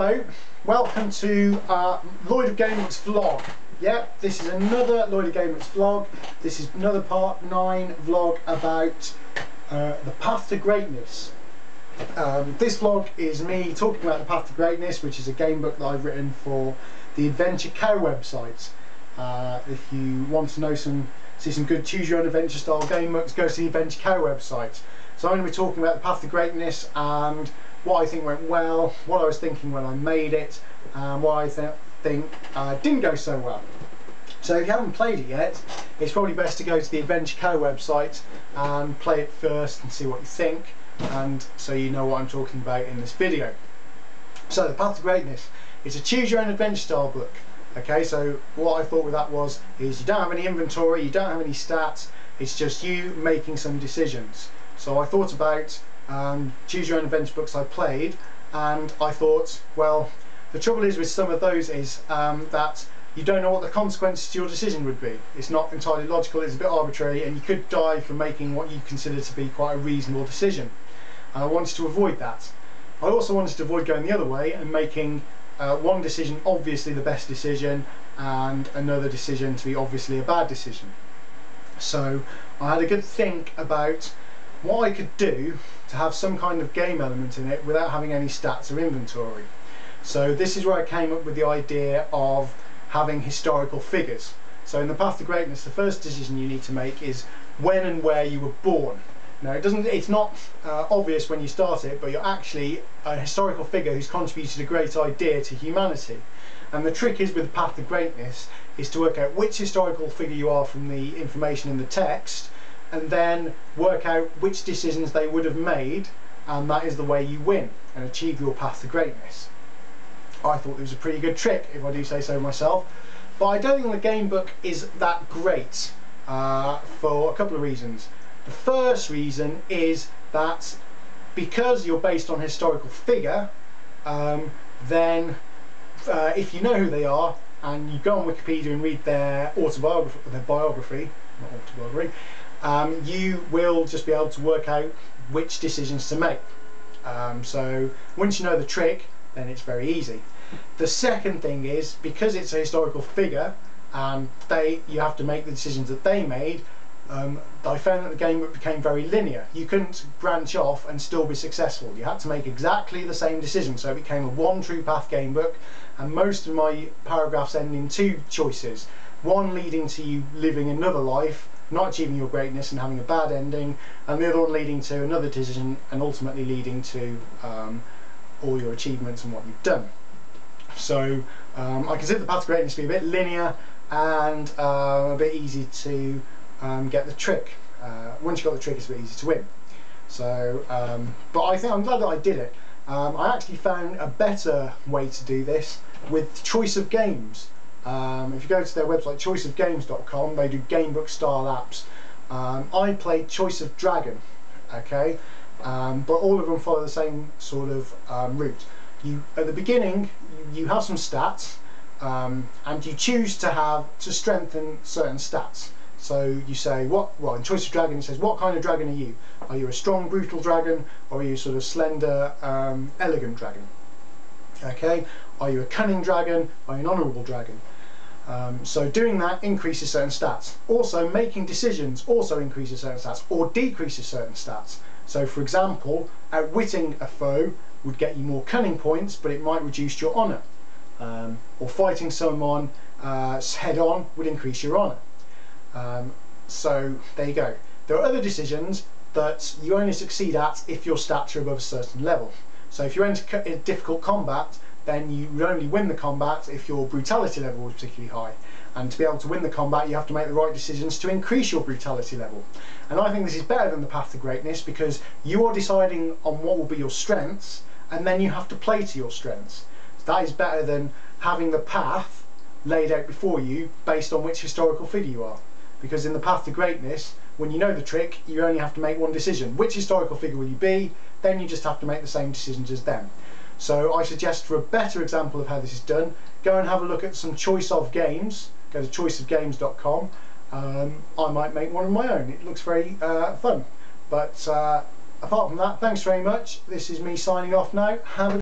Hello, welcome to Lloyd of Gamers vlog. Yep, this is another Lloyd of Gamers vlog. This is another part 9 vlog about the path to greatness. This vlog is me talking about the path to greatness, which is a game book that I've written for the Adventure Cow website. If you want to know see some good choose your own adventure style game books, go to the Adventure Cow website. So I'm going to be talking about the path to greatness and what I think went well, what I was thinking when I made it, and what I think didn't go so well. So if you haven't played it yet, it's probably best to go to the Adventure Co website and play it first and see what you think, and so you know what I'm talking about in this video. So the path to greatness, it's a choose your own adventure style book. Okay, so what I thought with that is you don't have any inventory, you don't have any stats, it's just you making some decisions. So I thought about choose your own adventure books I played, and I thought, well, the trouble is with some of those is that you don't know what the consequences to your decision would be. It's not entirely logical, it's a bit arbitrary, and you could die for making what you consider to be quite a reasonable decision. And I wanted to avoid that. I also wanted to avoid going the other way and making one decision obviously the best decision and another decision to be obviously a bad decision. So I had a good think about what I could do to have some kind of game element in it without having any stats or inventory. So this is where I came up with the idea of having historical figures. So in the path to greatness, the first decision you need to make is when and where you were born. Now it's not obvious when you start it, but you're actually a historical figure who's contributed a great idea to humanity. And the trick is with the path to greatness is to work out which historical figure you are from the information in the text, and then work out which decisions they would have made, and that is the way you win and achieve your path to greatness. I thought it was a pretty good trick, if I do say so myself, but I don't think the game book is that great for a couple of reasons. The first reason is that because you're based on a historical figure, then if you know who they are and you go on Wikipedia and read their biography, you will just be able to work out which decisions to make. So once you know the trick, then it's very easy. The second thing is, because it's a historical figure and you have to make the decisions that they made, I found that the game became very linear. You couldn't branch off and still be successful. You had to make exactly the same decision, so it became a one true path game book, and most of my paragraphs end in two choices. One leading to you living another life, not achieving your greatness and having a bad ending, and the other one leading to another decision and ultimately leading to all your achievements and what you've done. So I consider the path to greatness to be a bit linear and a bit easy to get the trick. Once you've got the trick, it's a bit easy to win. So, but I'm glad that I did it. I actually found a better way to do this with choice of games. If you go to their website, choiceofgames.com, they do game book style apps. I played Choice of Dragon, okay, but all of them follow the same sort of route. At the beginning, you have some stats, and you choose to strengthen certain stats. So you say, well, in Choice of Dragon it says, what kind of dragon are you? Are you a strong, brutal dragon, or are you sort of slender, elegant dragon? Okay, are you a cunning dragon, or are you an honourable dragon? So doing that increases certain stats. Also, making decisions also increases certain stats, or decreases certain stats. So for example, outwitting a foe would get you more cunning points, but it might reduce your honour. Or fighting someone head on would increase your honour. So there you go. There are other decisions that you only succeed at if your stats are above a certain level. So if you enter a difficult combat, then you would only win the combat if your brutality level was particularly high. And to be able to win the combat, you have to make the right decisions to increase your brutality level. And I think this is better than the path to greatness, because you are deciding on what will be your strengths, and then you have to play to your strengths. So that is better than having the path laid out before you based on which historical figure you are. Because in the path to greatness, when you know the trick, you only have to make one decision. Which historical figure will you be? Then you just have to make the same decisions as them. So I suggest, for a better example of how this is done, go and have a look at some choice of games. Go to choiceofgames.com. I might make one of my own. It looks very fun. But apart from that, thanks very much. This is me signing off now. Have a